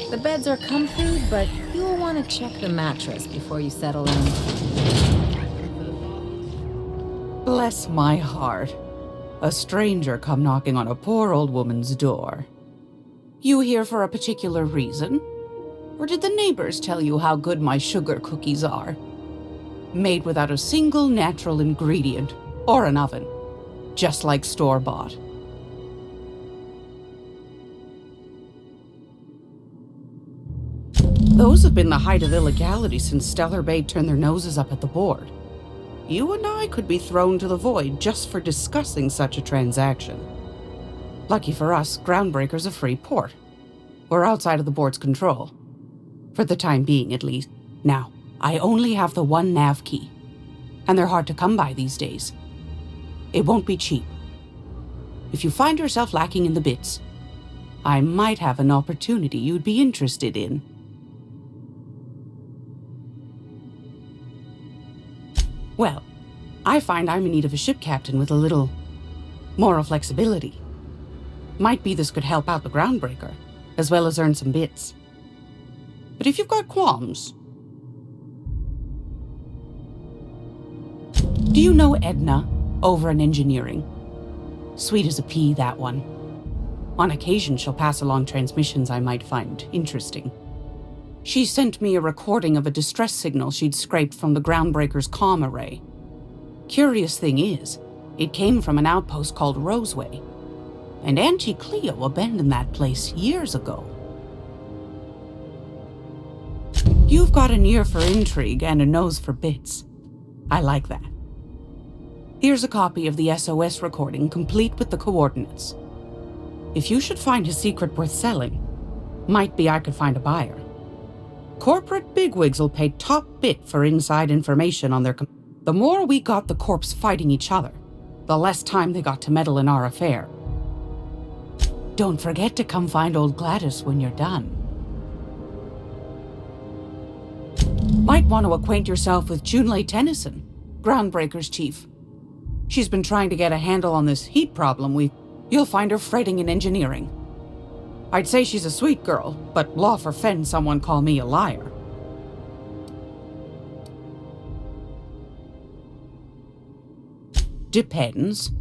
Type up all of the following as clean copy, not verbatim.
The beds are comfy, but you'll want to check the mattress before you settle in. Bless my heart. A stranger come knocking on a poor old woman's door. You here for a particular reason? Or did the neighbors tell you how good my sugar cookies are? Made without a single natural ingredient or an oven, just like store-bought. Those have been the height of illegality since Stellar Bay turned their noses up at the board. You and I could be thrown to the void just for discussing such a transaction. Lucky for us, Groundbreaker's a free port. We're outside of the board's control. For the time being, at least. Now, I only have the one nav key. And they're hard to come by these days. It won't be cheap. If you find yourself lacking in the bits, I might have an opportunity you'd be interested in. Well, I find I'm in need of a ship captain with a little moral flexibility. Might be this could help out the Groundbreaker, as well as earn some bits. But if you've got qualms... Do you know Edna, over in engineering? Sweet as a pea, that one. On occasion, she'll pass along transmissions I might find interesting. She sent me a recording of a distress signal she'd scraped from the Groundbreaker's comm array. Curious thing is, it came from an outpost called Roseway, and Auntie Cleo abandoned that place years ago. You've got an ear for intrigue and a nose for bits. I like that. Here's a copy of the SOS recording, complete with the coordinates. If you should find his secret worth selling, might be I could find a buyer. Corporate bigwigs will pay top bit for inside information on their... The more we got the corps fighting each other, the less time they got to meddle in our affair. Don't forget to come find old Gladys when you're done. Might want to acquaint yourself with Junlei Tennyson, Groundbreaker's chief. She's been trying to get a handle on this heat problem You'll find her fretting in engineering. I'd say she's a sweet girl, but law forfend someone call me a liar. Depends.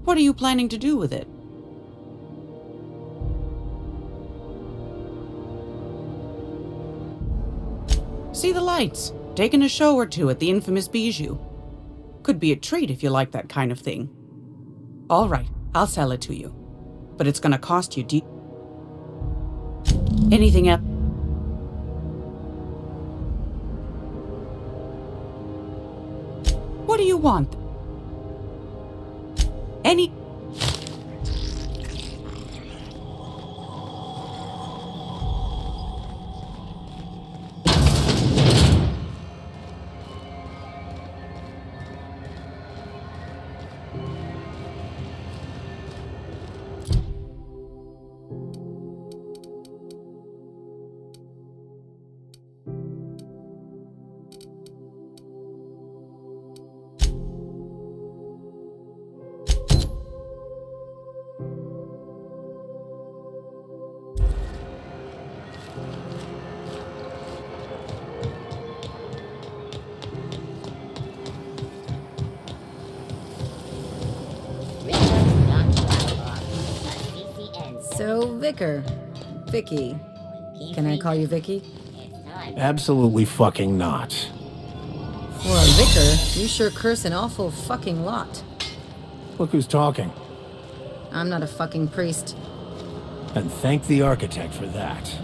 What are you planning to do with it? See the lights. Taking a show or two at the infamous Bijou. Could be a treat if you like that kind of thing. All right, I'll sell it to you. But it's gonna cost you deep. Anything else? What do you want? Any... So, Vicky. Can I call you Vicky? Absolutely fucking not. For a vicar, you sure curse an awful fucking lot. Look who's talking. I'm not a fucking priest. And thank the architect for that.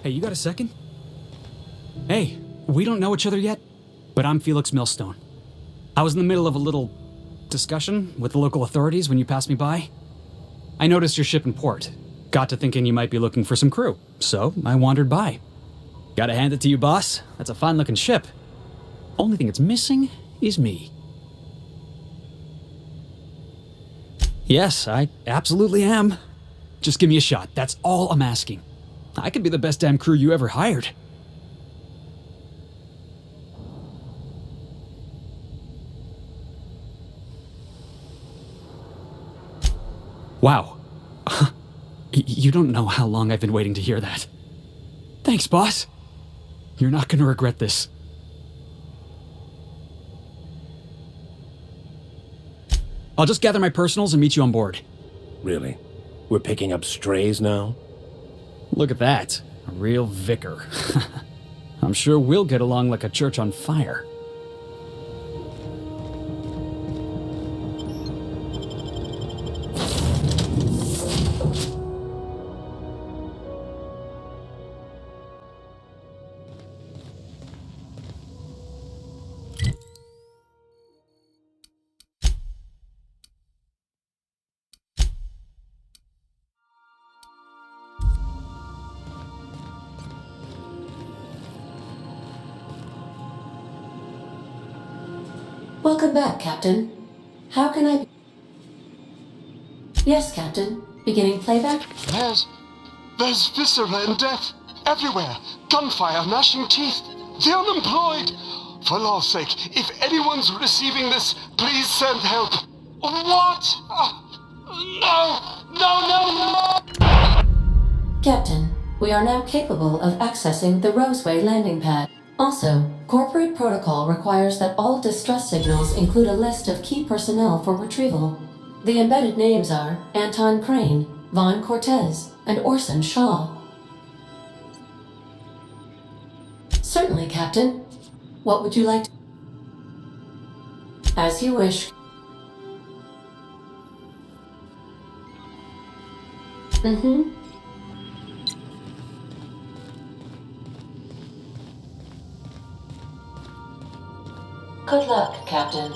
Hey, you got a second? Hey, we don't know each other yet, but I'm Felix Millstone. I was in the middle of a little discussion with the local authorities when you passed me by. I noticed your ship in port. Got to thinking you might be looking for some crew, so I wandered by. Gotta hand it to you, boss. That's a fine-looking ship. Only thing it's missing is me. Yes, I absolutely am. Just give me a shot. That's all I'm asking. I could be the best damn crew you ever hired. Wow. You don't know how long I've been waiting to hear that. Thanks, boss. You're not gonna regret this. I'll just gather my personals and meet you on board. Really? We're picking up strays now? Look at that. A real vicar. I'm sure we'll get along like a church on fire. Welcome back, Captain. How can I... Yes, Captain. Beginning playback? There's viscera and death everywhere. Gunfire, gnashing teeth. The unemployed. For law's sake, if anyone's receiving this, please send help. What? No! Captain, we are now capable of accessing the Roseway landing pad. Also, corporate protocol requires that all distress signals include a list of key personnel for retrieval. The embedded names are Anton Crane, Vaughn Cortez, and Orson Shaw. Certainly, Captain. What would you like to... As you wish. Mm-hmm. Good luck, Captain.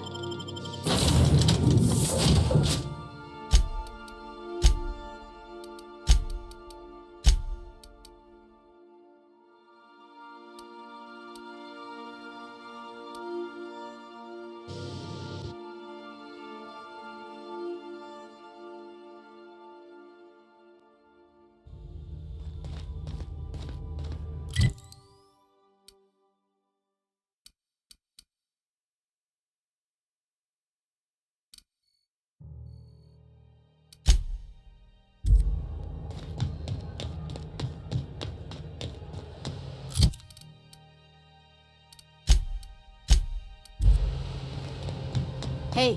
Hey,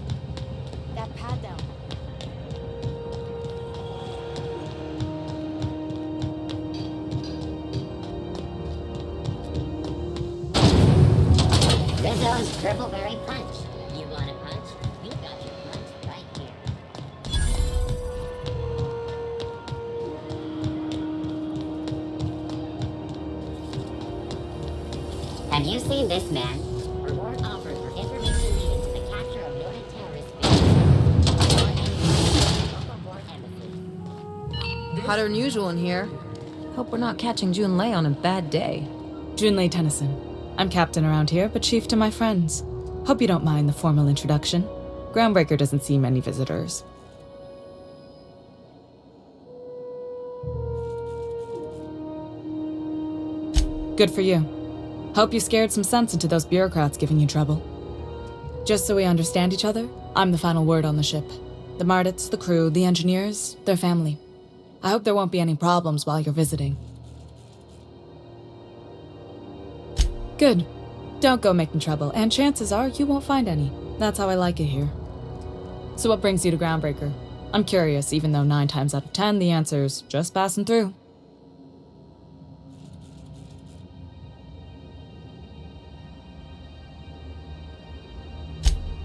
that pad down. Rizzo's Triple-Berry Punch. You want a punch? We got your punch right here. Have you seen this man? Reward offered for information leading to the capture of noted terrorist figures. Hotter than usual in here. Hope we're not catching Junlei on a bad day. Junlei Tennyson. I'm captain around here, but chief to my friends. Hope you don't mind the formal introduction. Groundbreaker doesn't see many visitors. Good for you. Hope you scared some sense into those bureaucrats giving you trouble. Just so we understand each other, I'm the final word on the ship. The Mardits, the crew, the engineers, their family. I hope there won't be any problems while you're visiting. Good. Don't go making trouble, and chances are you won't find any. That's how I like it here. So what brings you to Groundbreaker? I'm curious, even though 9 times out of 10 the answer's just passing through.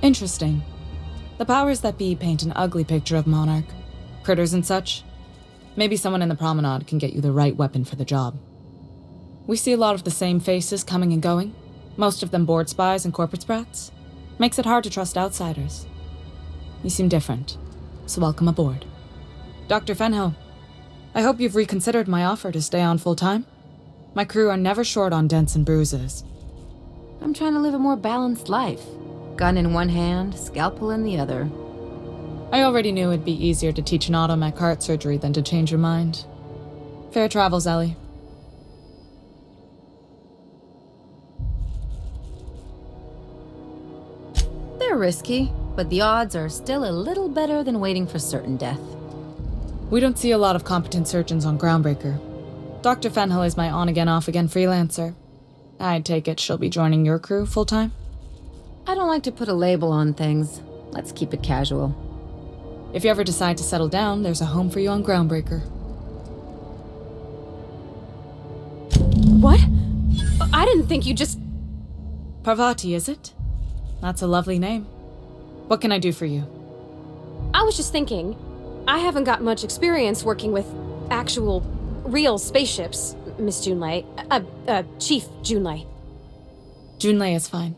Interesting. The powers that be paint an ugly picture of Monarch. Critters and such. Maybe someone in the promenade can get you the right weapon for the job. We see a lot of the same faces coming and going, most of them board spies and corporate sprats. Makes it hard to trust outsiders. You seem different, so welcome aboard. Dr. Fenhill, I hope you've reconsidered my offer to stay on full-time. My crew are never short on dents and bruises. I'm trying to live a more balanced life. Gun in one hand, scalpel in the other. I already knew it'd be easier to teach an automech heart surgery than to change your mind. Fair travels, Ellie. They're risky, but the odds are still a little better than waiting for certain death. We don't see a lot of competent surgeons on Groundbreaker. Dr. Fenhill is my on-again, off-again freelancer. I take it she'll be joining your crew full-time? I don't like to put a label on things. Let's keep it casual. If you ever decide to settle down, there's a home for you on Groundbreaker. What? I didn't think you just... Parvati, is it? That's a lovely name. What can I do for you? I was just thinking, I haven't got much experience working with actual, real spaceships, Miss Junlei. Chief Junlei. Junlei is fine.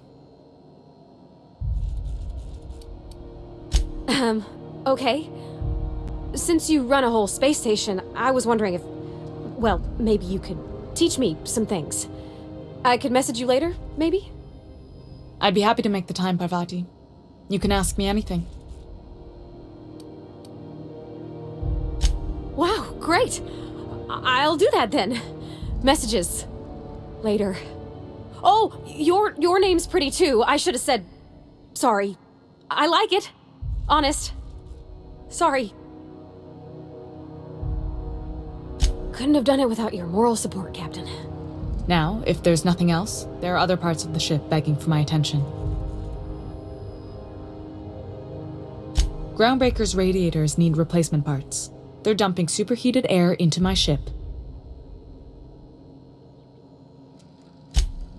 Okay. Since you run a whole space station, I was wondering if... Well, maybe you could teach me some things. I could message you later, maybe? I'd be happy to make the time, Parvati. You can ask me anything. Wow, great! I'll do that then. Messages. Later. Oh, your name's pretty too. I should have said... Sorry. I like it. Honest. Sorry. Couldn't have done it without your moral support, Captain. Now, if there's nothing else, there are other parts of the ship begging for my attention. Groundbreaker's radiators need replacement parts. They're dumping superheated air into my ship.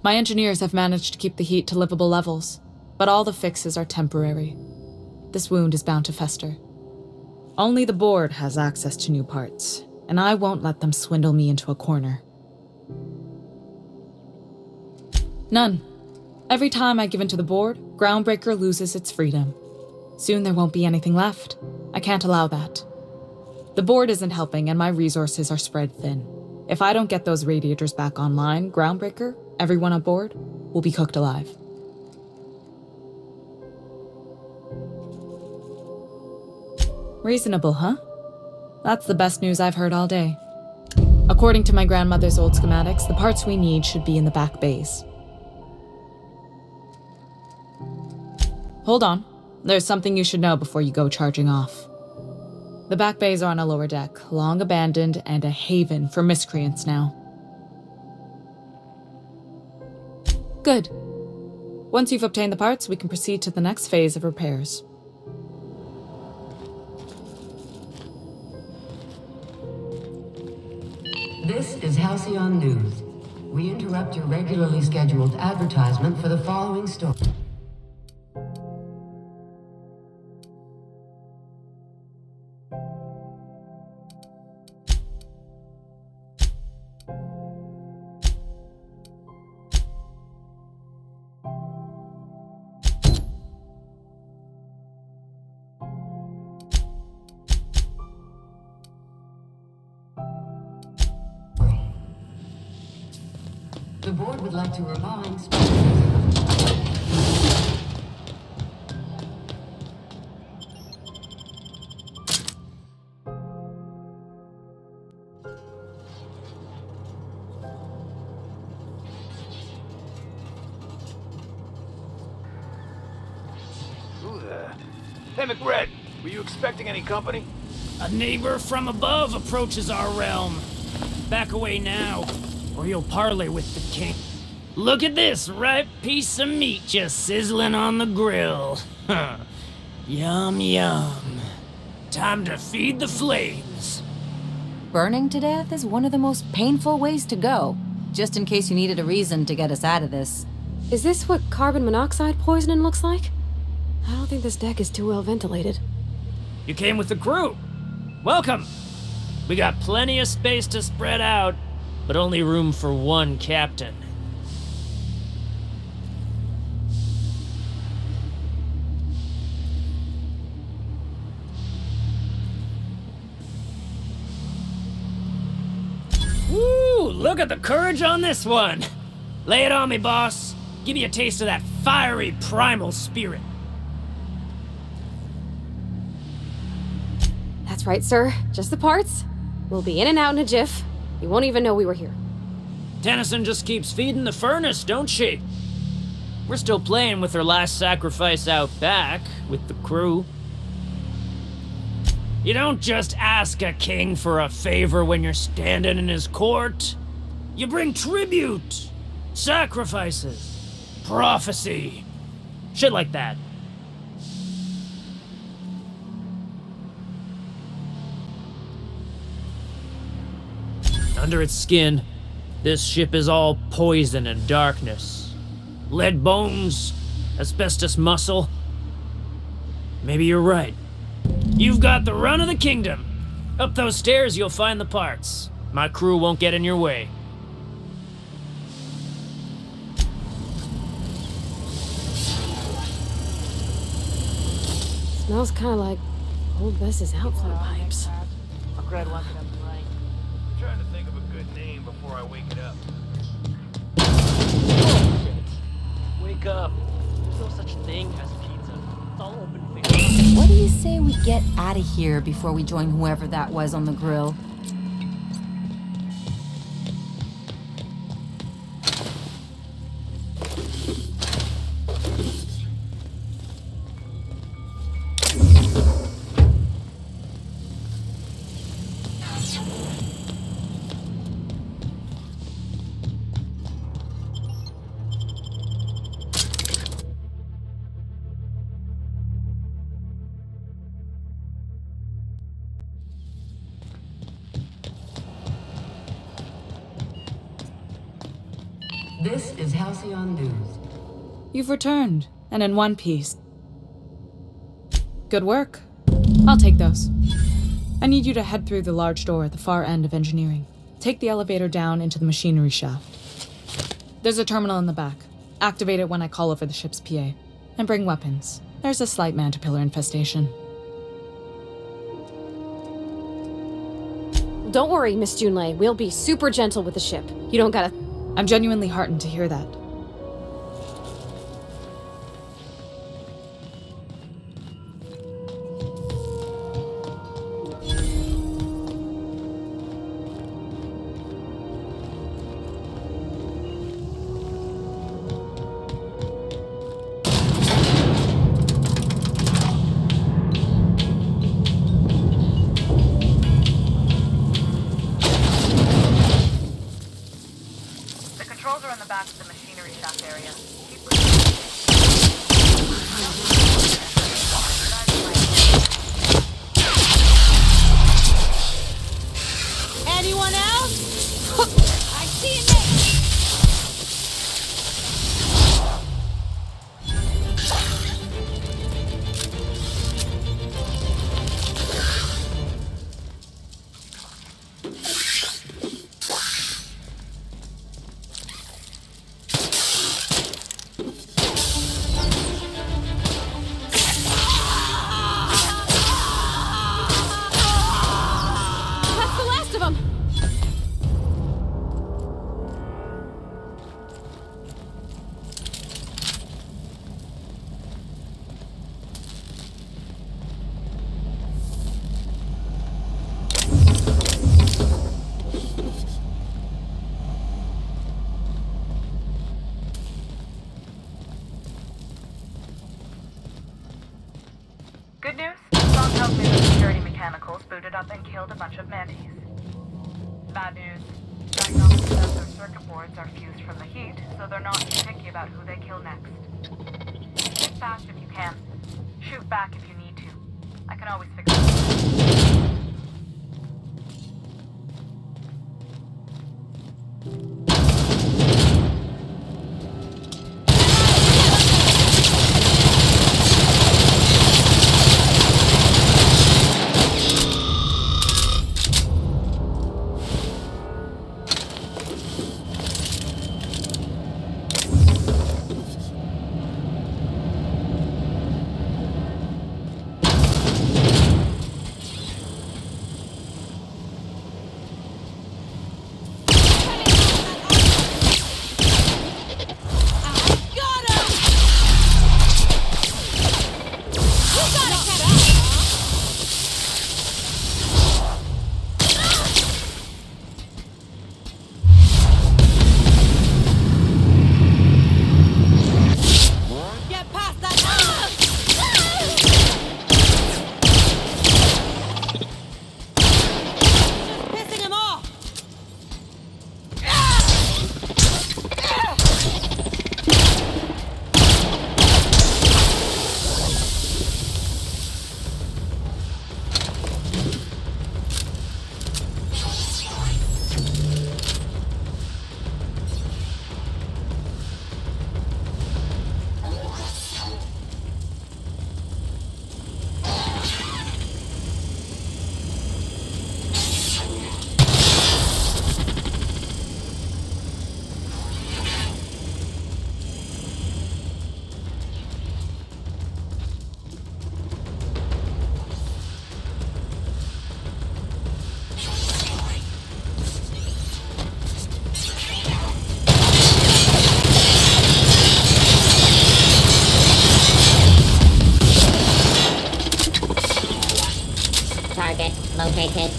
My engineers have managed to keep the heat to livable levels, but all the fixes are temporary. This wound is bound to fester. Only the board has access to new parts, and I won't let them swindle me into a corner. None. Every time I give in to the board, Groundbreaker loses its freedom. Soon there won't be anything left. I can't allow that. The board isn't helping, and my resources are spread thin. If I don't get those radiators back online, Groundbreaker, everyone aboard, will be cooked alive. Reasonable, huh? That's the best news I've heard all day. According to my grandmother's old schematics, the parts we need should be in the back bays. Hold on. There's something you should know before you go charging off. The back bays are on a lower deck, long abandoned and a haven for miscreants now. Good. Once you've obtained the parts, we can proceed to the next phase of repairs. This is Halcyon News. We interrupt your regularly scheduled advertisement for the following story. The board would like to remind Who the... Hey, McRed, were you expecting any company? A neighbor from above approaches our realm. Back away now, or you'll parley with the king. Look at this ripe piece of meat just sizzling on the grill. Yum, yum. Time to feed the flames. Burning to death is one of the most painful ways to go, just in case you needed a reason to get us out of this. Is this what carbon monoxide poisoning looks like? I don't think this deck is too well ventilated. You came with the crew. Welcome. We got plenty of space to spread out. but only room for one captain. Woo! Look at the courage on this one! Lay it on me, boss. Give me a taste of that fiery primal spirit. That's right, sir. Just the parts. We'll be in and out in a jiff. You won't even know we were here. Tennyson just keeps feeding the furnace, don't she? We're still playing with her last sacrifice out back, with the crew. You don't just ask a king for a favor when you're standing in his court. You bring tribute, sacrifices, prophecy, shit like that. Under its skin, this ship is all poison and darkness. Lead bones, asbestos muscle. Maybe you're right. You've got the run of the kingdom. Up those stairs, you'll find the parts. My crew won't get in your way. Smells kind of like old Bess's outflow pipes. I'm trying to think of a good name before I wake it up. Bullshit. Wake up. There's no such thing as pizza. It's all open face. What do you say we get out of here before we join whoever that was on the grill? This is Halcyon News. You've returned, and in one piece. Good work. I'll take those. I need you to head through the large door at the far end of engineering. Take the elevator down into the machinery shaft. There's a terminal in the back. Activate it when I call over the ship's PA. And bring weapons. There's a slight mantipillar infestation. Don't worry, Miss Junlei. We'll be super gentle with the ship. You don't gotta... I'm genuinely heartened to hear that. Anyone else? I see it. That's the last of them. Good news? Strong tells me the security mechanicals booted up and killed a bunch of mantis. Bad news. Diagnostics says their circuit boards are fused from the heat, so they're not too picky about who they kill next. Shoot fast if you can. Shoot back if you need to. I can always fix it. Taken.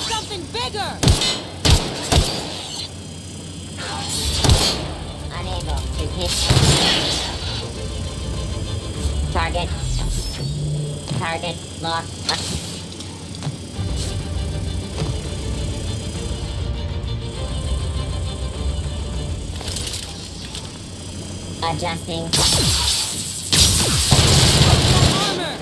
Something bigger! Unable to hit. Target. Target locked. Adjusting. Armor!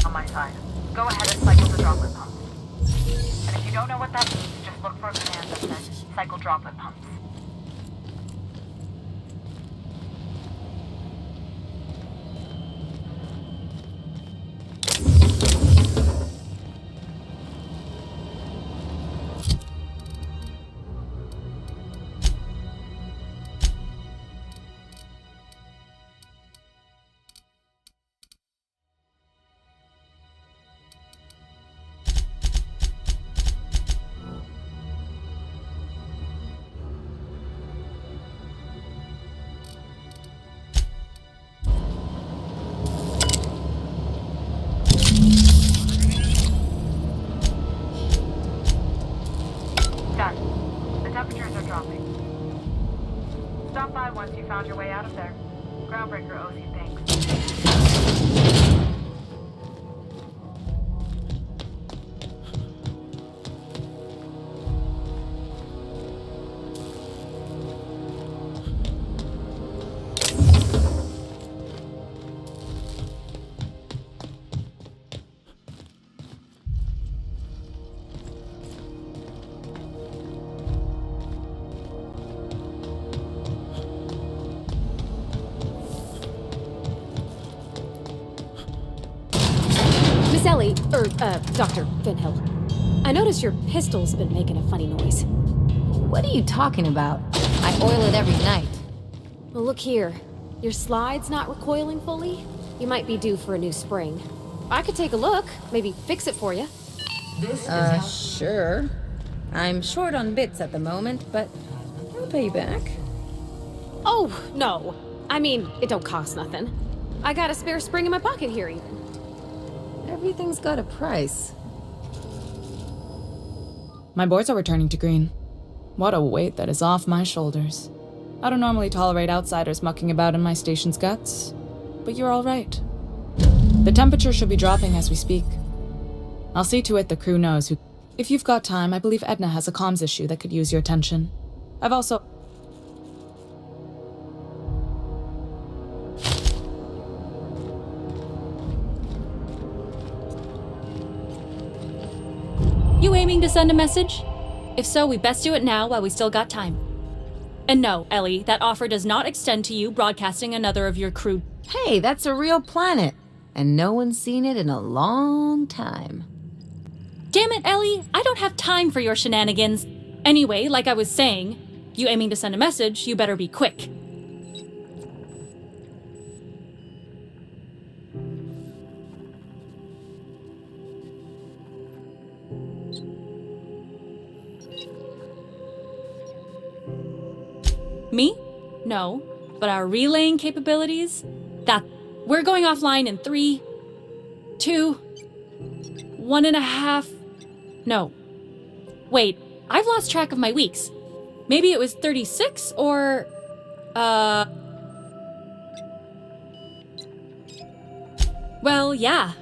On my side. Go ahead and cycle the droplet pumps. And if you don't know what that means, just look for a command that says cycle droplet pumps. Done. The temperatures are dropping. Stop by once you found your way out of there. Groundbreaker owes you thanks. Miss Ellie, Dr. Finhill. I noticed your pistol's been making a funny noise. What are you talking about? I oil it every night. Well, look here. Your slide's not recoiling fully. You might be due for a new spring. I could take a look, maybe fix it for you. Sure. I'm short on bits at the moment, but I'll pay you back. Oh, no. I mean, it don't cost nothing. I got a spare spring in my pocket here, even. Everything's got a price. My boards are returning to green. What a weight that is off my shoulders. I don't normally tolerate outsiders mucking about in my station's guts, but you're all right. The temperature should be dropping as we speak. I'll see to it the crew knows who... If you've got time, I believe Edna has a comms issue that could use your attention. I've also... You aiming to send a message? If so, we best do it now while we still got time. And no, Ellie, that offer does not extend to you broadcasting another of your crew. Hey, that's a real planet, and no one's seen it in a long time. Damn it, Ellie, I don't have time for your shenanigans. Anyway, like I was saying, you aiming to send a message, you better be quick. Me? No. But our relaying capabilities? That... We're going offline in 3, 2, 1.5... No. Wait, I've lost track of my weeks. Maybe it was 36 or... Well, yeah.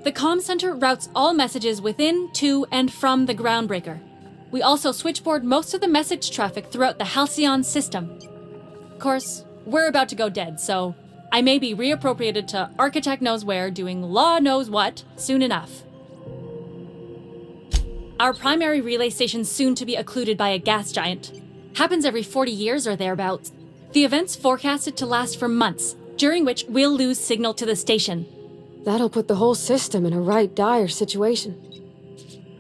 The comm center routes all messages within, to, and from the Groundbreaker. We also switchboard most of the message traffic throughout the Halcyon system. Of course, we're about to go dead, so I may be reappropriated to architect knows where, doing law knows what, soon enough. Our primary relay station's soon to be occluded by a gas giant. Happens every 40 years or thereabouts. The event's forecasted to last for months, during which we'll lose signal to the station. That'll put the whole system in a right dire situation.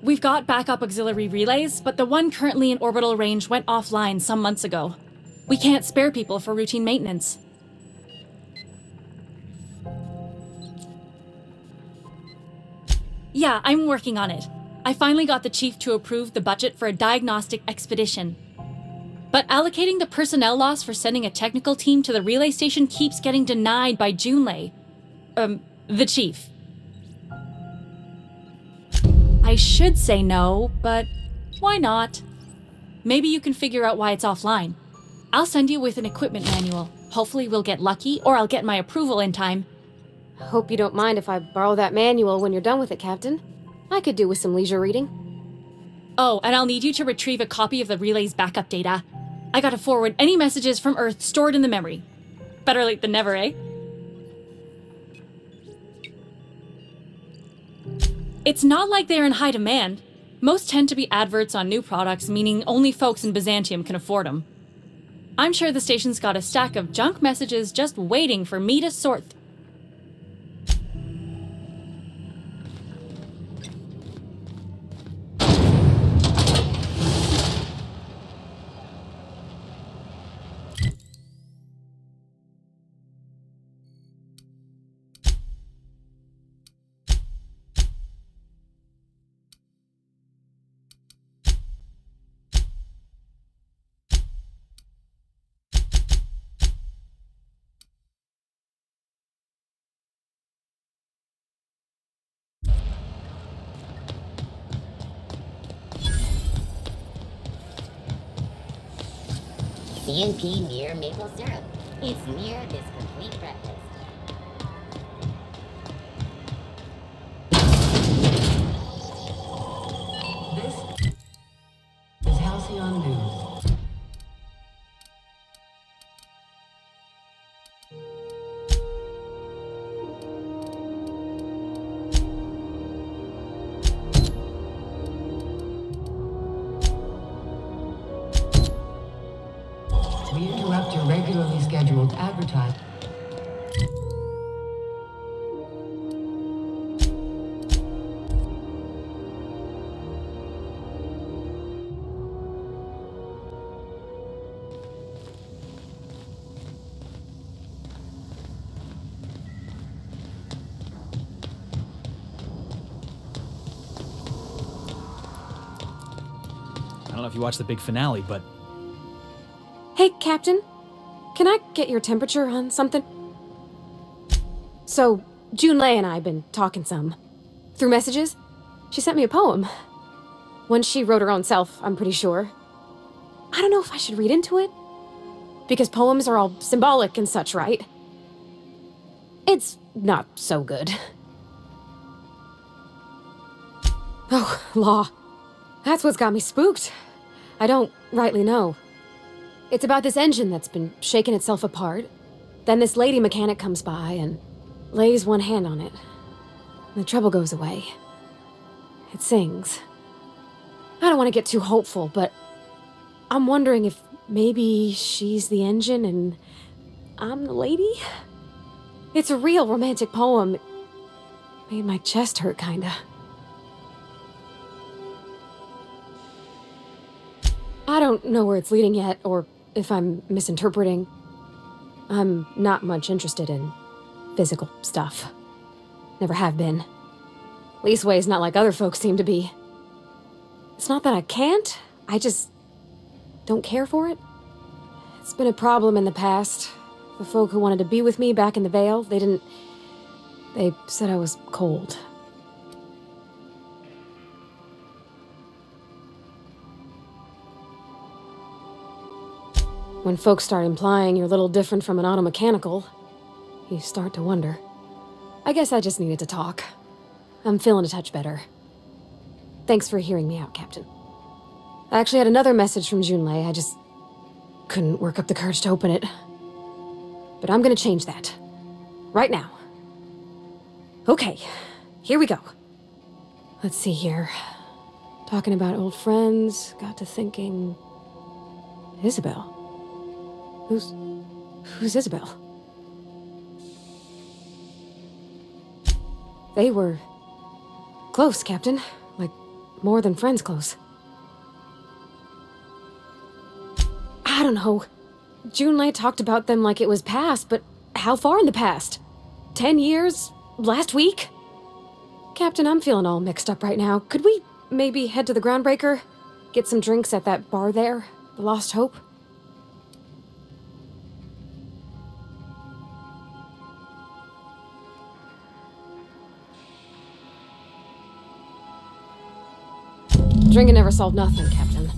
We've got backup auxiliary relays, but the one currently in orbital range went offline some months ago. We can't spare people for routine maintenance. Yeah, I'm working on it. I finally got the chief to approve the budget for a diagnostic expedition. But allocating the personnel loss for sending a technical team to the relay station keeps getting denied by Junlei. The chief. I should say no, but why not? Maybe you can figure out why it's offline. I'll send you with an equipment manual. Hopefully we'll get lucky, or I'll get my approval in time. Hope you don't mind if I borrow that manual when you're done with it, Captain. I could do with some leisure reading. Oh, and I'll need you to retrieve a copy of the relay's backup data. I gotta forward any messages from Earth stored in the memory. Better late than never, eh? It's not like they're in high demand. Most tend to be adverts on new products, meaning only folks in Byzantium can afford them. I'm sure the station's got a stack of junk messages just waiting for me to sort through. CNP near maple syrup. It's near this complete breakfast. This is Halcyon News. We interrupt your regularly scheduled advertisement. I don't know if you watched the big finale, but Hey, Captain. Can I get your temperature on something? So, Junlei and I have been talking some. Through messages, she sent me a poem. One she wrote her own self, I'm pretty sure. I don't know if I should read into it. Because poems are all symbolic and such, right? It's not so good. Oh, law. That's what's got me spooked. I don't rightly know. It's about this engine that's been shaking itself apart. Then this lady mechanic comes by and lays one hand on it. The trouble goes away. It sings. I don't want to get too hopeful, but I'm wondering if maybe she's the engine and I'm the lady? It's a real romantic poem. It made my chest hurt, kinda. I don't know where it's leading yet, or if I'm misinterpreting. I'm not much interested in physical stuff. Never have been. Leastways not like other folks seem to be. It's not that I can't, I just don't care for it. It's been a problem in the past. The folk who wanted to be with me back in the Vale, they said I was cold. When folks start implying you're a little different from an automechanical, you start to wonder. I guess I just needed to talk. I'm feeling a touch better. Thanks for hearing me out, Captain. I actually had another message from Junlei, I just couldn't work up the courage to open it. But I'm gonna change that. Right now. Okay, here we go. Let's see here. Talking about old friends, got to thinking... Isabel? Who's Isabel? They were... close, Captain. Like, more than friends close. I don't know. Junlei talked about them like it was past, but how far in the past? 10 years? Last week? Captain, I'm feeling all mixed up right now. Could we maybe head to the Groundbreaker? Get some drinks at that bar there? The Lost Hope? Drinking never solved nothing, Captain.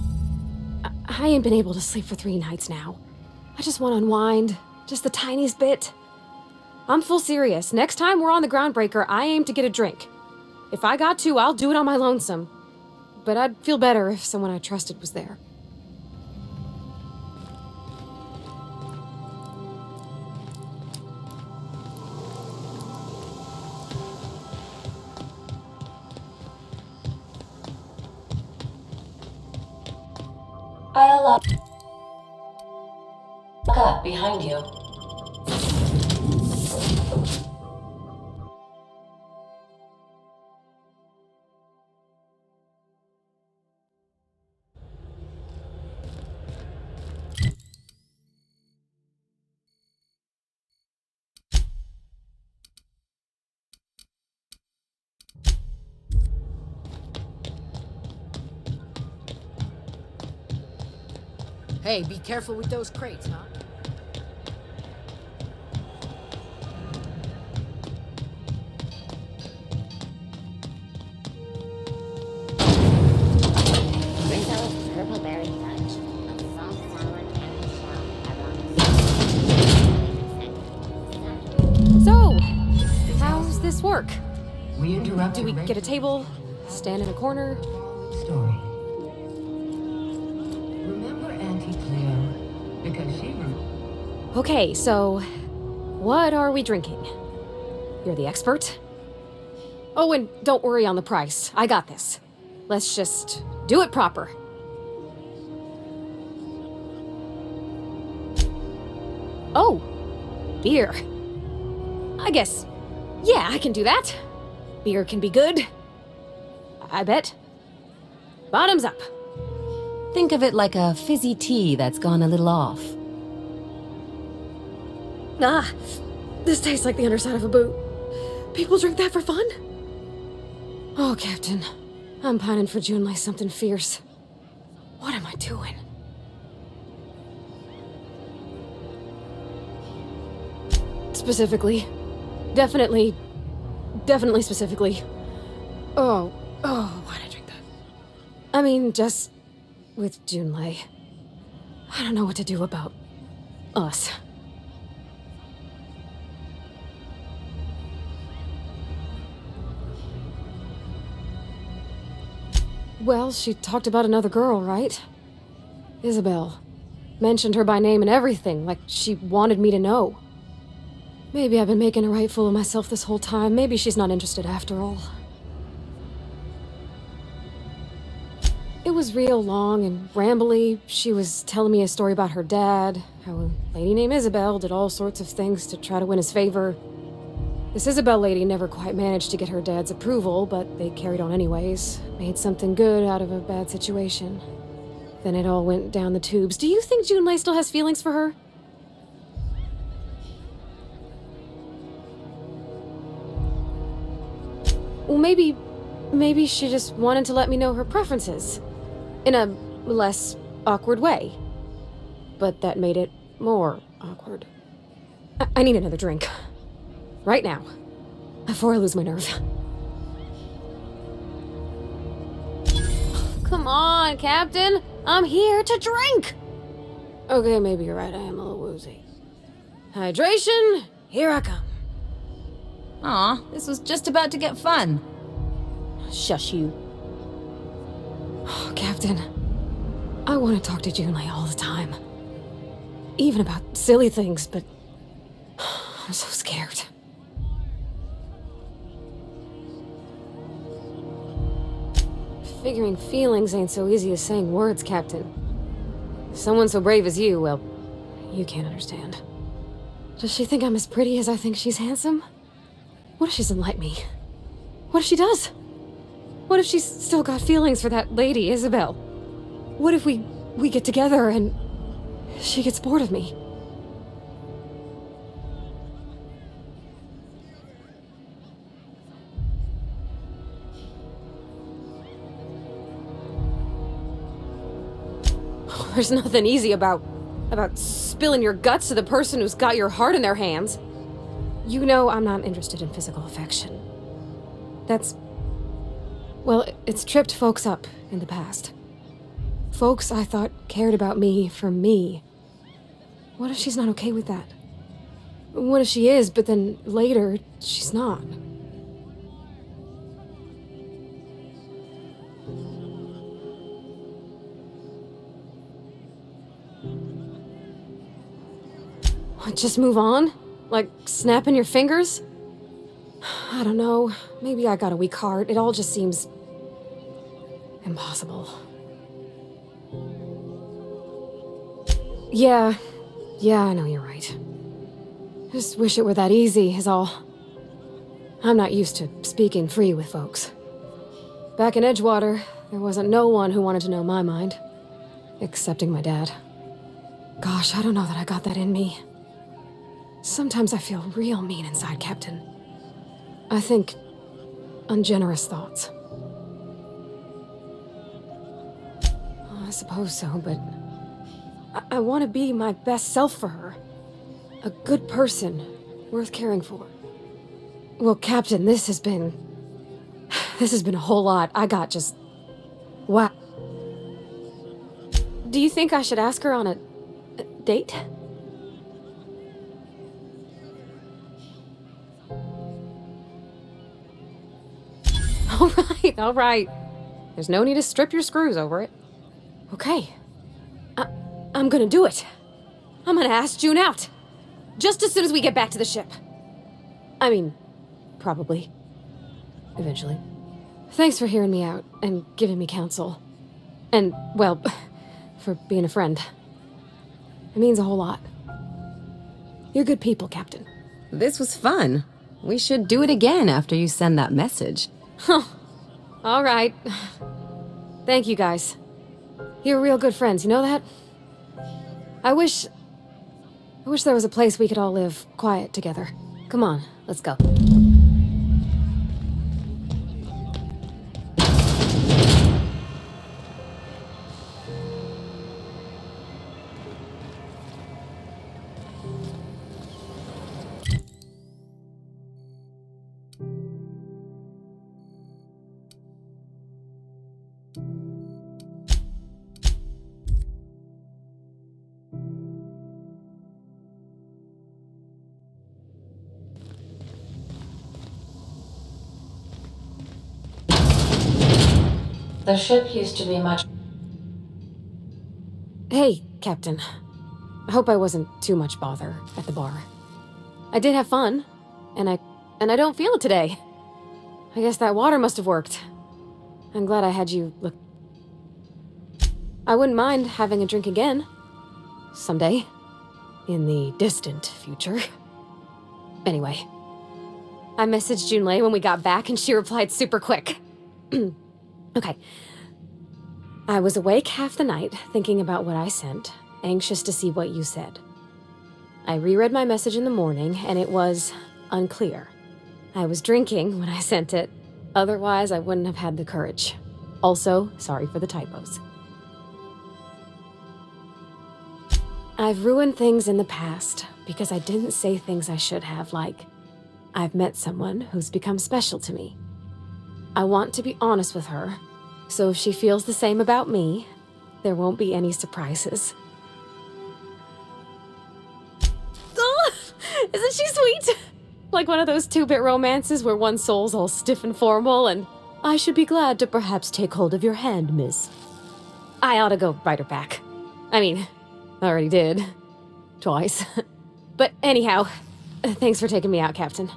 I ain't been able to sleep for 3 nights now. I just want to unwind. Just the tiniest bit. I'm full serious. Next time we're on the Groundbreaker, I aim to get a drink. If I got to, I'll do it on my lonesome. But I'd feel better if someone I trusted was there. I'll look up behind you. Hey, be careful with those crates, huh? Rizzo's purple berry punch. A soft sour candy shell So, how's this work? We interrupt. Do we get a table? Stand in a corner? Story. Remember Auntie Cleo? Because she... Okay, so what are we drinking? You're the expert? Oh, and don't worry on the price. I got this. Let's just do it proper. Oh, beer. I guess, yeah, I can do that. Beer can be good. I bet. Bottoms up. Think of it like a fizzy tea that's gone a little off. Ah, this tastes like the underside of a boot. People drink that for fun? Oh, Captain, I'm pining for Junlei something fierce. What am I doing? Specifically. Definitely specifically. Oh, why'd I drink that? I mean, just with Junlei. I don't know what to do about us. Well, she talked about another girl, right? Isabel. Mentioned her by name and everything, like she wanted me to know. Maybe I've been making a right fool of myself this whole time. Maybe she's not interested after all. It was real long and rambly. She was telling me a story about her dad, how a lady named Isabel did all sorts of things to try to win his favor. This Isabel lady never quite managed to get her dad's approval, but they carried on anyways. Made something good out of a bad situation. Then it all went down the tubes. Do you think Junlei still has feelings for her? Well, maybe she just wanted to let me know her preferences. In a less awkward way. But that made it more awkward. I need another drink. Right now. Before I lose my nerve. Come on, Captain! I'm here to drink! Okay, maybe you're right, I am a little woozy. Hydration, here I come. Aw, this was just about to get fun. Shush you. Oh, Captain, I want to talk to Junlei all the time. Even about silly things, but I'm so scared. Figuring feelings ain't so easy as saying words, Captain. Someone so brave as you, well, you can't understand. Does she think I'm as pretty as I think she's handsome? What if she doesn't like me? What if she does? What if she's still got feelings for that lady, Isabel? What if we get together and she gets bored of me? There's nothing easy about spilling your guts to the person who's got your heart in their hands. You know I'm not interested in physical affection. Well, it's tripped folks up in the past. Folks I thought cared about me for me. What if she's not okay with that? What if she is, but then later, she's not? What, just move on? Like snapping your fingers? I don't know. Maybe I got a weak heart. It all just seems impossible. Yeah, I know you're right. Just wish it were that easy, is all. I'm not used to speaking free with folks. Back in Edgewater, there wasn't no one who wanted to know my mind. Excepting my dad. Gosh, I don't know that I got that in me. Sometimes I feel real mean inside, Captain. I think ungenerous thoughts. I suppose so, but I want to be my best self for her. A good person, worth caring for. Well, Captain, this has been a whole lot. I got just... wow. Do you think I should ask her on a date? All right. There's no need to strip your screws over it. Okay. I'm gonna do it. I'm gonna ask June out. Just as soon as we get back to the ship. I mean, probably. Eventually. Thanks for hearing me out and giving me counsel. And, well, for being a friend. It means a whole lot. You're good people, Captain. This was fun. We should do it again after you send that message. Huh. All right. Thank you, guys. You're real good friends, you know that? I wish there was a place we could all live quiet together. Come on, let's go. The ship used to be much... Hey, Captain. I hope I wasn't too much bother at the bar. I did have fun, and I don't feel it today. I guess that water must have worked. I'm glad I had you look... I wouldn't mind having a drink again. Someday. In the distant future. Anyway. I messaged Junlei when we got back and she replied super quick. Okay. I was awake half the night, thinking about what I sent, anxious to see what you said. I reread my message in the morning, and it was unclear. I was drinking when I sent it. Otherwise, I wouldn't have had the courage. Also, sorry for the typos. I've ruined things in the past because I didn't say things I should have, like, I've met someone who's become special to me. I want to be honest with her, so if she feels the same about me, there won't be any surprises. Oh, isn't she sweet? Like one of those two-bit romances where one soul's all stiff and formal and, I should be glad to perhaps take hold of your hand, miss. I ought to go write her back. I mean, I already did. Twice. But anyhow, thanks for taking me out, Captain.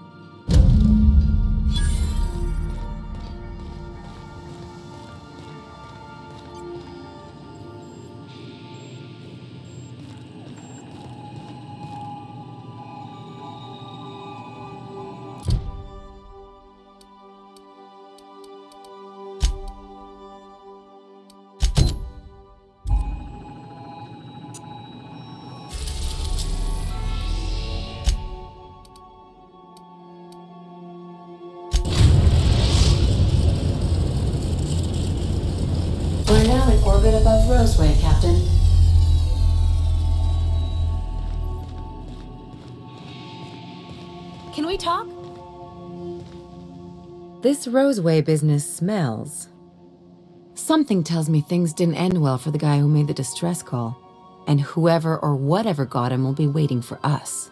We're now in orbit above Roseway, Captain. Can we talk? This Roseway business smells. Something tells me things didn't end well for the guy who made the distress call, and whoever or whatever got him will be waiting for us.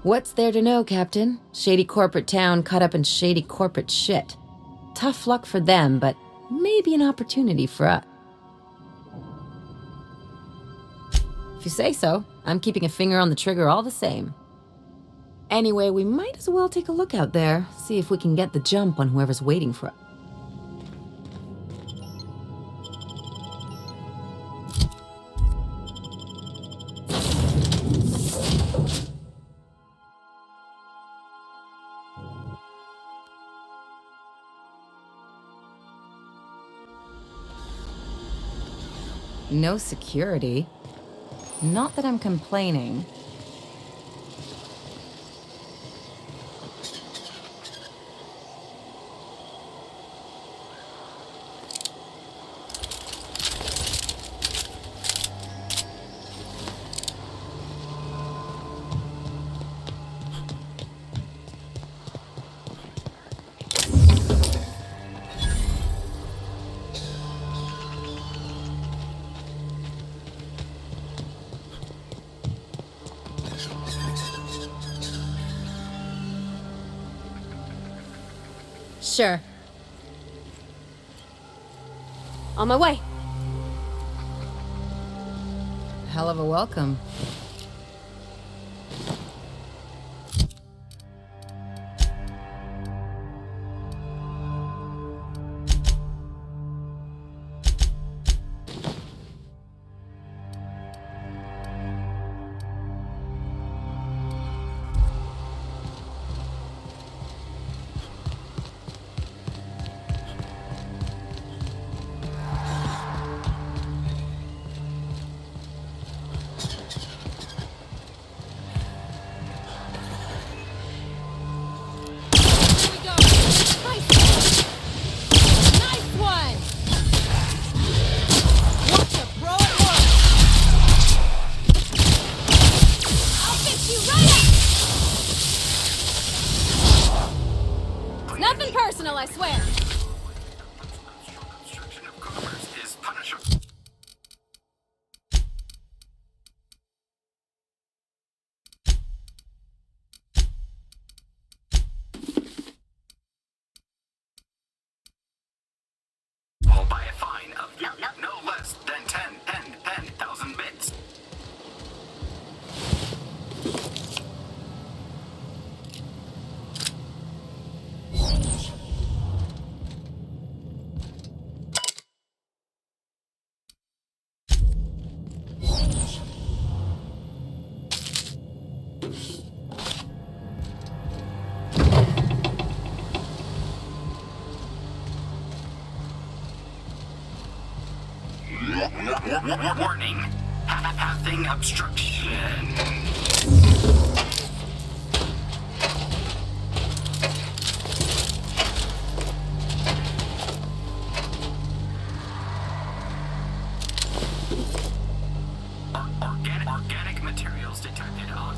What's there to know, Captain? Shady corporate town caught up in shady corporate shit. Tough luck for them, but maybe an opportunity for us. If you say so, I'm keeping a finger on the trigger all the same. Anyway, we might as well take a look out there, see if we can get the jump on whoever's waiting for us. No security. Not that I'm complaining. Sure. On my way. Hell of a welcome. Nothing personal, I swear. All by a fine of no less than 10,000 bits. Warning. Passing obstruction. Organic materials detected on.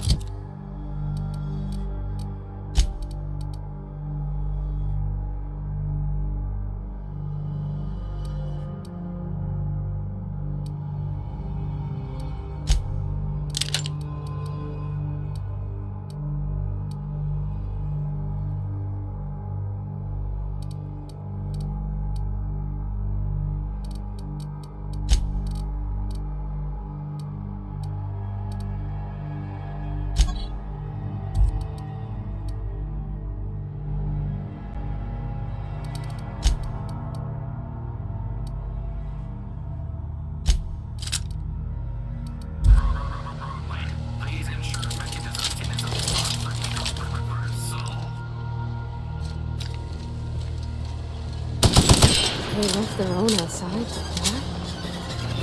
They left their own outside like that?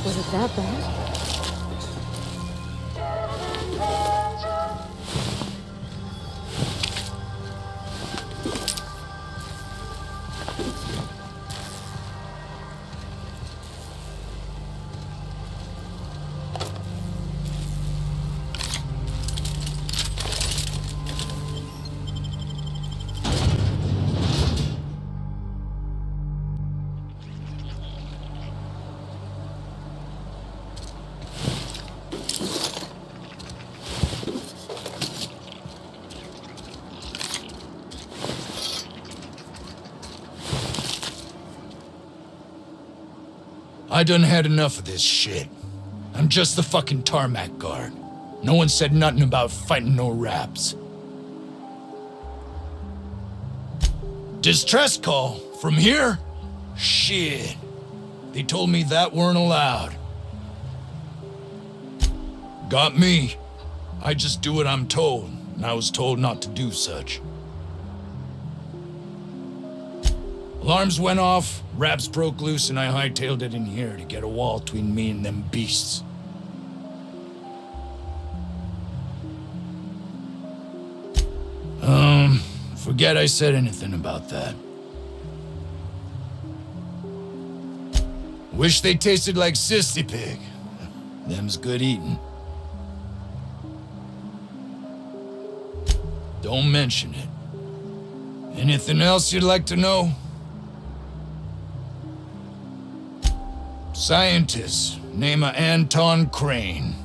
Was it that bad? I done had enough of this shit. I'm just the fucking tarmac guard. No one said nothing about fighting no raps. Distress call? From here? Shit. They told me that weren't allowed. Got me. I just do what I'm told, and I was told not to do such. Alarms went off, raps broke loose, and I hightailed it in here to get a wall between me and them beasts. Forget I said anything about that. Wish they tasted like Sissy Pig. Them's good eating. Don't mention it. Anything else you'd like to know? Scientist, name of Anton Crane.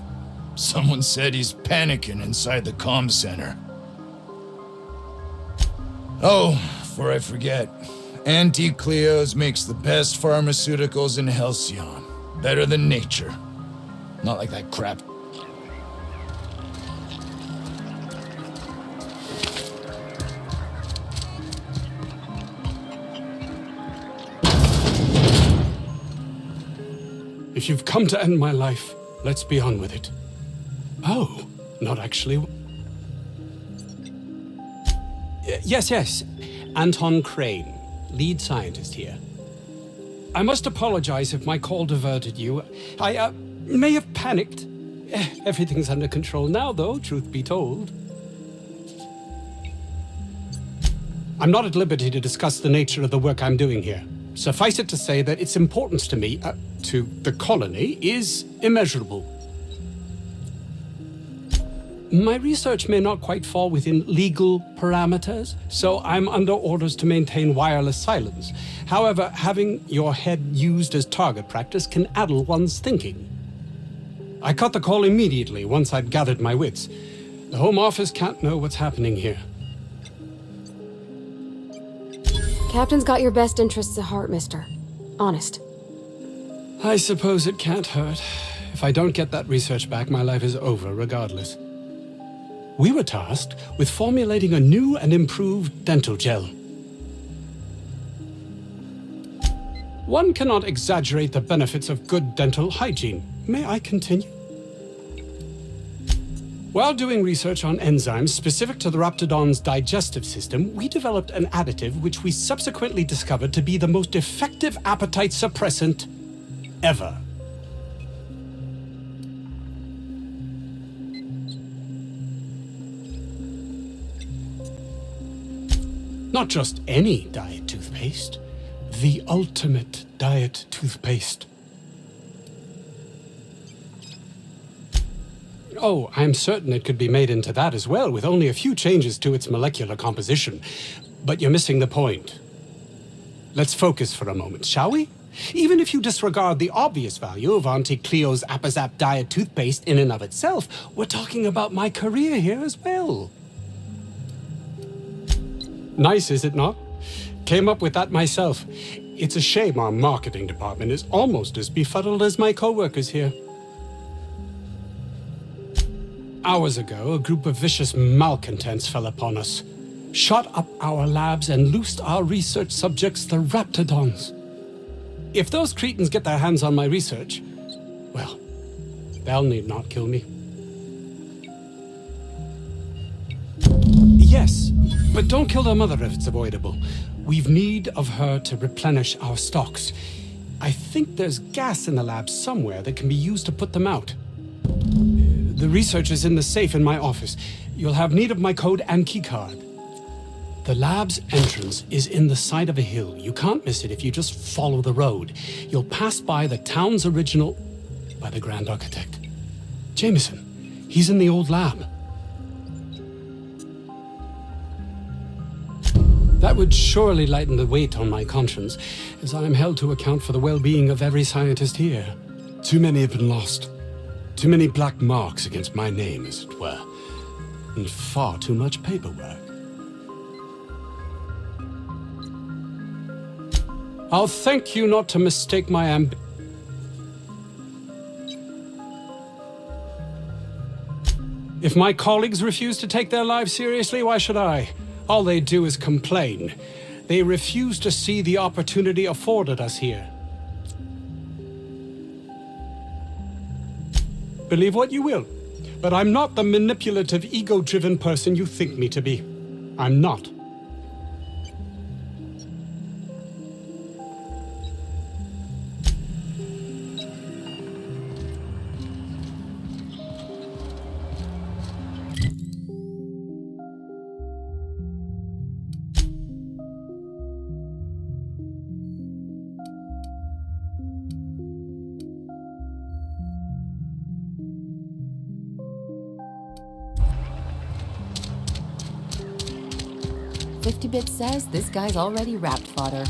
Someone said he's panicking inside the comm center. Oh, before I forget, Anti-Cleos makes the best pharmaceuticals in Halcyon. Better than nature. Not like that crap. If you've come to end my life, let's be on with it. Oh, not actually. Yes. Anton Crane, lead scientist here. I must apologize if my call diverted you. I may have panicked. Everything's under control now, though, truth be told. I'm not at liberty to discuss the nature of the work I'm doing here. Suffice it to say that its importance to me, to the colony, is immeasurable. My research may not quite fall within legal parameters, so I'm under orders to maintain wireless silence. However, having your head used as target practice can addle one's thinking. I cut the call immediately once I'd gathered my wits. The Home Office can't know what's happening here. Captain's got your best interests at heart, mister. Honest. I suppose it can't hurt. If I don't get that research back, my life is over regardless. We were tasked with formulating a new and improved dental gel. One cannot exaggerate the benefits of good dental hygiene. May I continue? While doing research on enzymes specific to the Raptidon's digestive system, we developed an additive which we subsequently discovered to be the most effective appetite suppressant ever. Not just any diet toothpaste, the ultimate diet toothpaste. Oh, I'm certain it could be made into that as well, with only a few changes to its molecular composition. But you're missing the point. Let's focus for a moment, shall we? Even if you disregard the obvious value of Auntie Cleo's Appazap diet toothpaste in and of itself, we're talking about my career here as well. Nice, is it not? Came up with that myself. It's a shame our marketing department is almost as befuddled as my co-workers here. Hours ago, a group of vicious malcontents fell upon us, shot up our labs and loosed our research subjects, the Raptidons. If those cretins get their hands on my research, well, they'll need not kill me. Yes, but don't kill their mother if it's avoidable. We've need of her to replenish our stocks. I think there's gas in the lab somewhere that can be used to put them out. The research is in the safe in my office. You'll have need of my code and keycard. The lab's entrance is in the side of a hill. You can't miss it if you just follow the road. You'll pass by the town's original by the Grand Architect. Jameson, he's in the old lab. That would surely lighten the weight on my conscience, as I am held to account for the well-being of every scientist here. Too many have been lost. Too many black marks against my name, as it were. And far too much paperwork. I'll thank you not to mistake my If my colleagues refuse to take their lives seriously, why should I? All they do is complain. They refuse to see the opportunity afforded us here. Believe what you will, but I'm not the manipulative, ego-driven person you think me to be. I'm not. "50-bit says this guy's already wrapped fodder."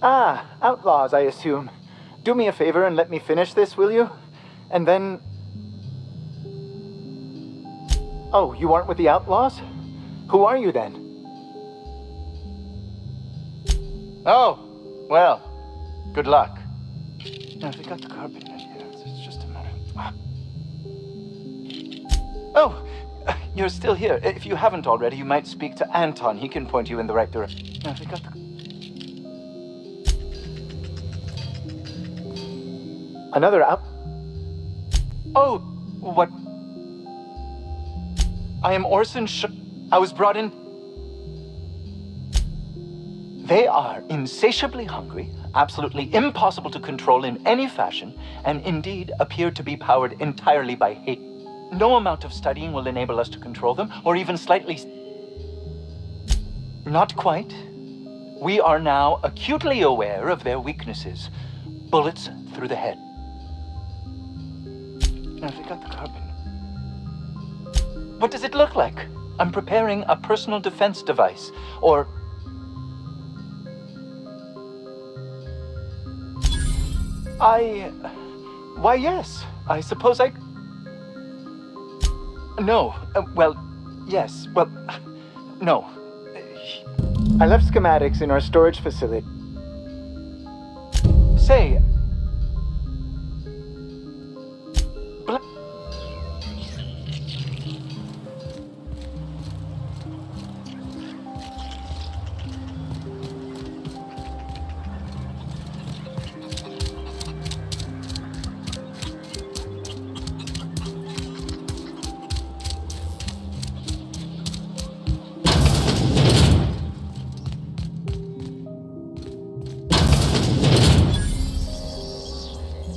Ah, outlaws, I assume. Do me a favor and let me finish this, will you? And then... Oh, you aren't with the outlaws? Who are you then? Oh, well, good luck. Now, if we got the carpet in here, it's just a matter of... Oh, you're still here. If you haven't already, you might speak to Anton. He can point you in the right direction. Now, if we got the... Another out... Oh, what... I am Orson I was brought in... They are insatiably hungry, absolutely impossible to control in any fashion, and indeed appear to be powered entirely by hate. No amount of studying will enable us to control them, or even slightly... Not quite. We are now acutely aware of their weaknesses. Bullets through the head. Now, if we got the carbon... What does it look like? I'm preparing a personal defense device, or... Why, yes. I suppose I... No. Well, yes. Well, no. I left schematics in our storage facility. Say...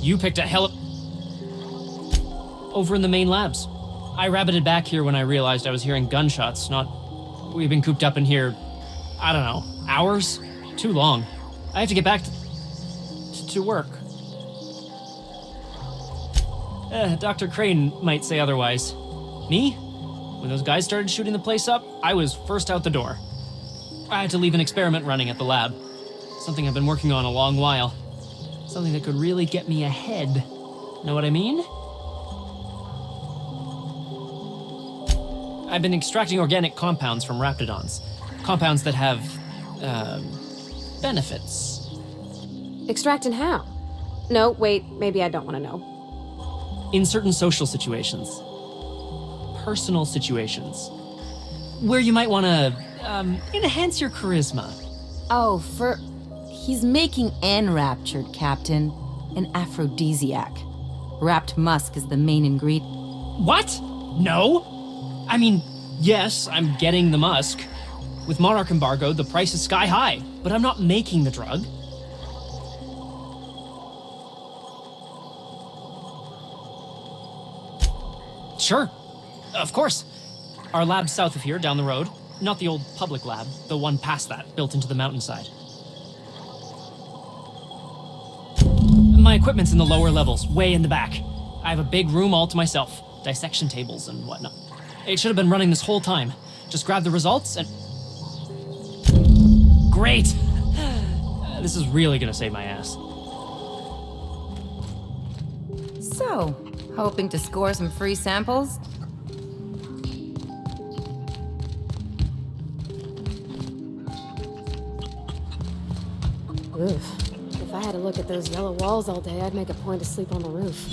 You picked a hell of... Over in the main labs. I rabbited back here when I realized I was hearing gunshots, not... We've been cooped up in here, I don't know, hours? Too long. I have to get back to work. Dr. Crane might say otherwise. Me? When those guys started shooting the place up, I was first out the door. I had to leave an experiment running at the lab. Something I've been working on a long while. Something that could really get me ahead. Know what I mean? I've been extracting organic compounds from raptidons. Compounds that have, benefits. Extracting how? No, wait, maybe I don't want to know. In certain social situations. Personal situations. Where you might want to, enhance your charisma. Oh, he's making enraptured, Captain. An aphrodisiac. Wrapped musk is the main ingredient. What? No? I mean, yes, I'm getting the musk. With Monarch embargo, the price is sky high, but I'm not making the drug. Sure. Of course. Our lab's south of here, down the road. Not the old public lab, the one past that, built into the mountainside. My equipment's in the lower levels, way in the back. I have a big room all to myself, dissection tables and whatnot. It should have been running this whole time. Just grab the results and... Great! This is really gonna save my ass. So, hoping to score some free samples? Oof. If I had to look at those yellow walls all day, I'd make a point to sleep on the roof.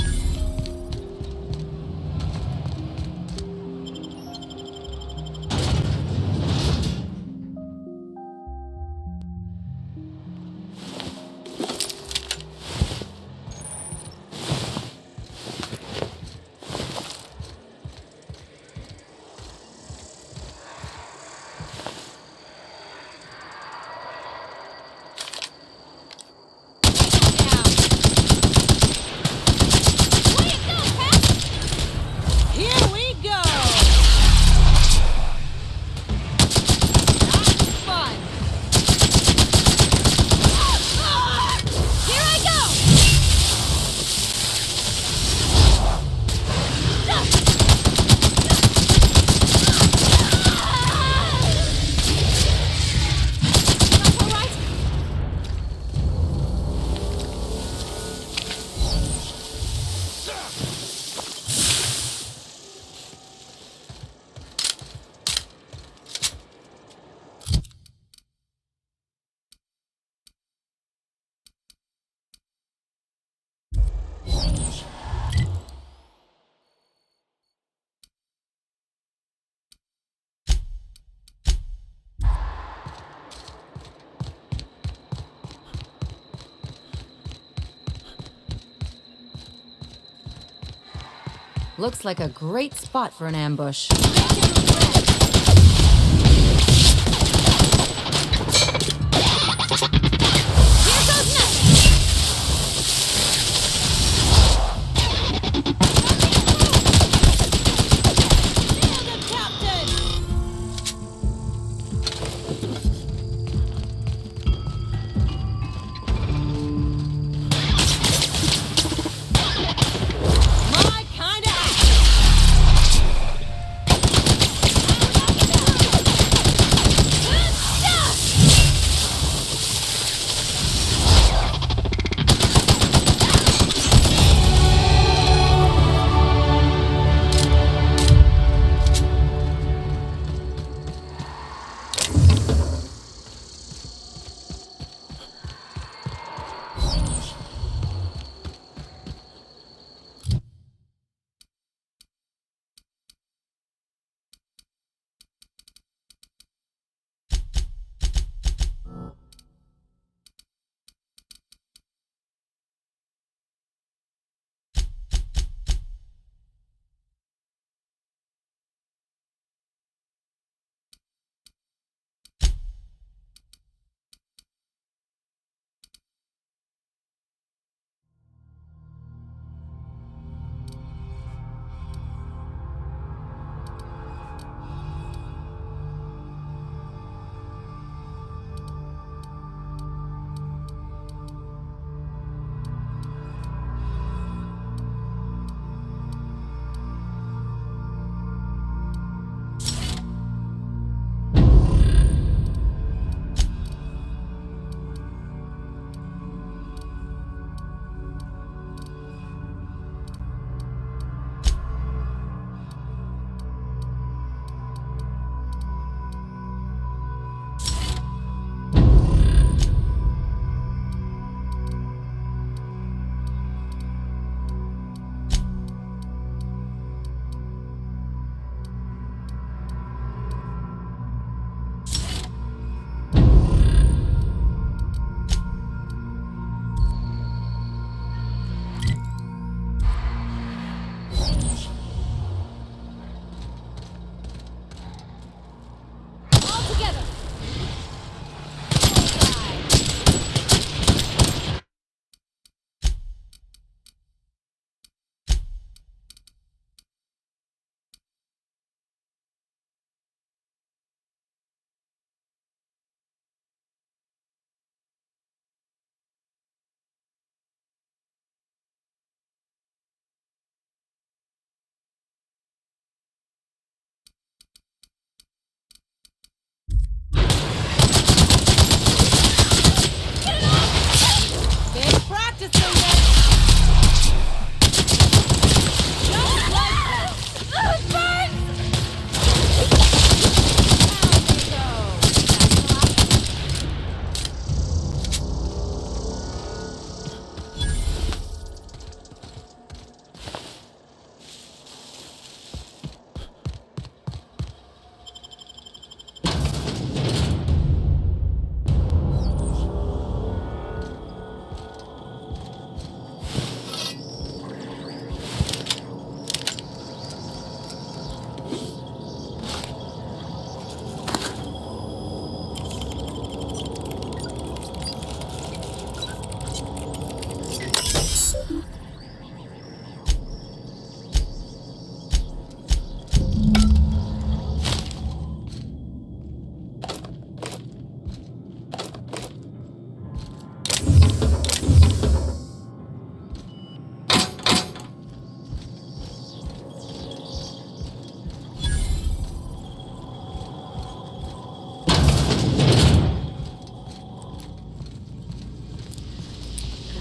Looks like a great spot for an ambush.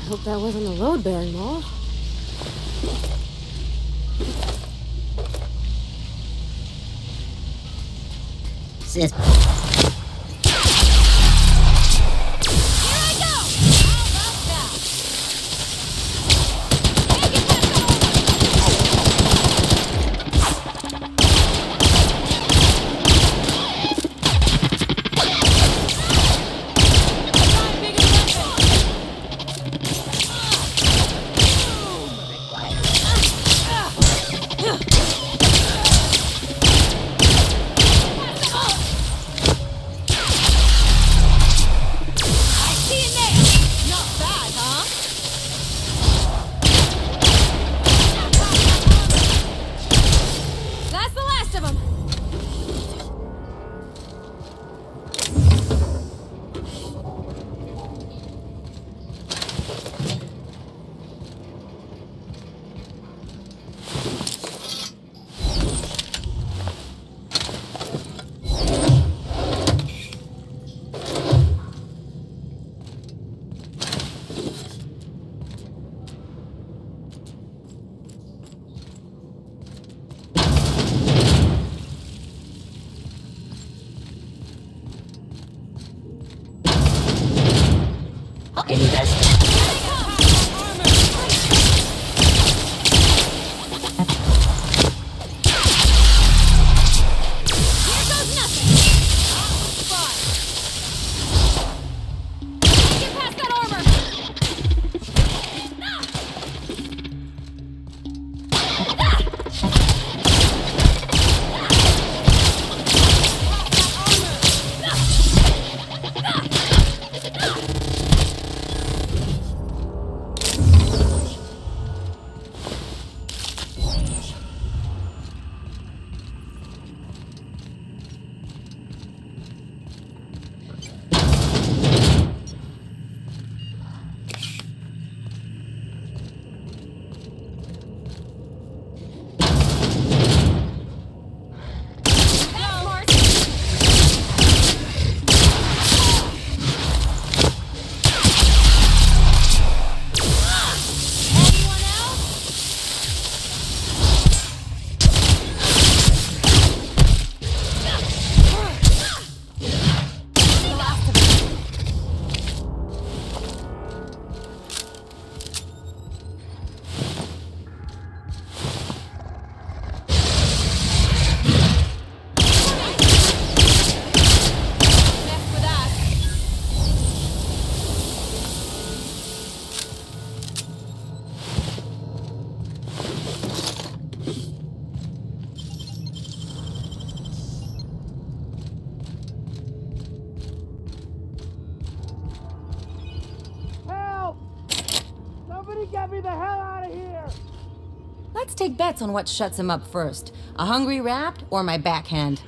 Hope that wasn't a load-bearing wall. Sis. That's the last of them. And you guys. Get me the hell out of here! Let's take bets on what shuts him up first. A hungry rat or my backhand?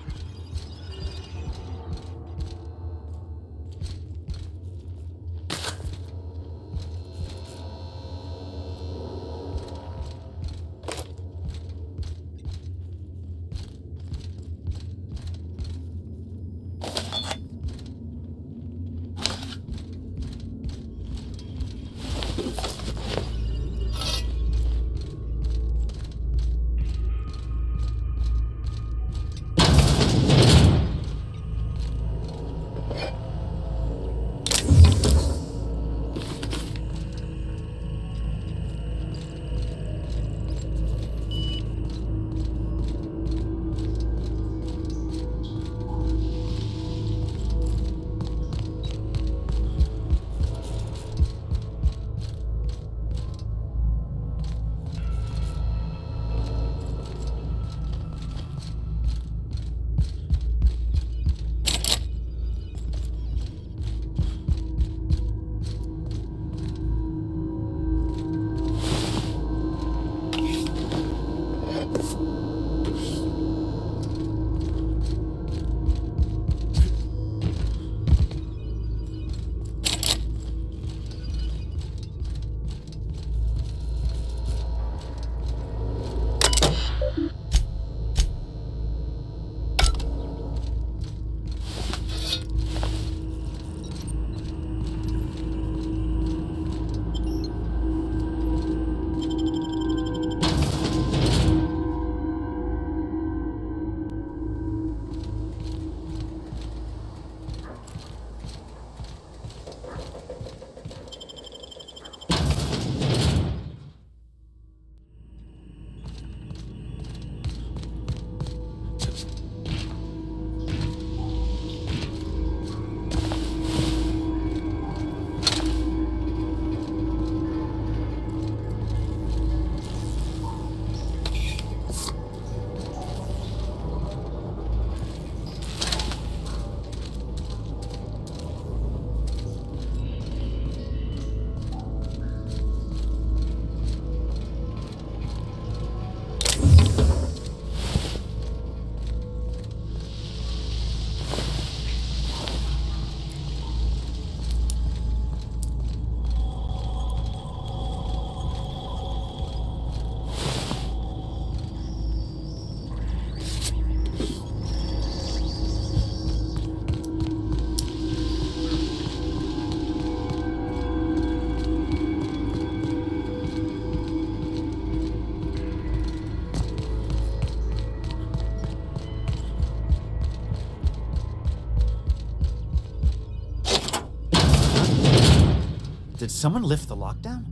someone lift the lockdown?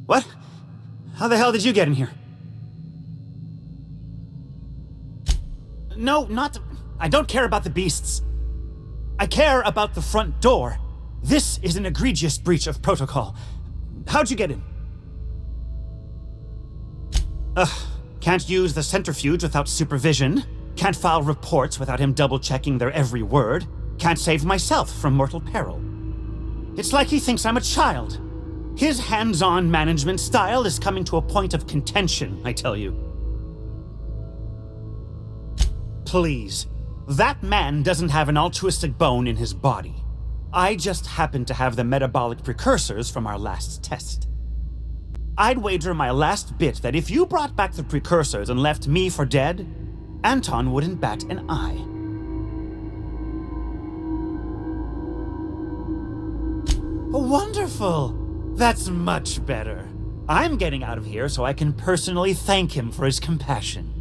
What? How the hell did you get in here? No, not... I don't care about the beasts. I care about the front door. This is an egregious breach of protocol. How'd you get in? Can't use the centrifuge without supervision. Can't file reports without him double-checking their every word. Can't save myself from mortal peril. It's like he thinks I'm a child. His hands-on management style is coming to a point of contention, I tell you. Please, that man doesn't have an altruistic bone in his body. I just happen to have the metabolic precursors from our last test. I'd wager my last bit that if you brought back the precursors and left me for dead, Anton wouldn't bat an eye. Wonderful! That's much better. I'm getting out of here so I can personally thank him for his compassion.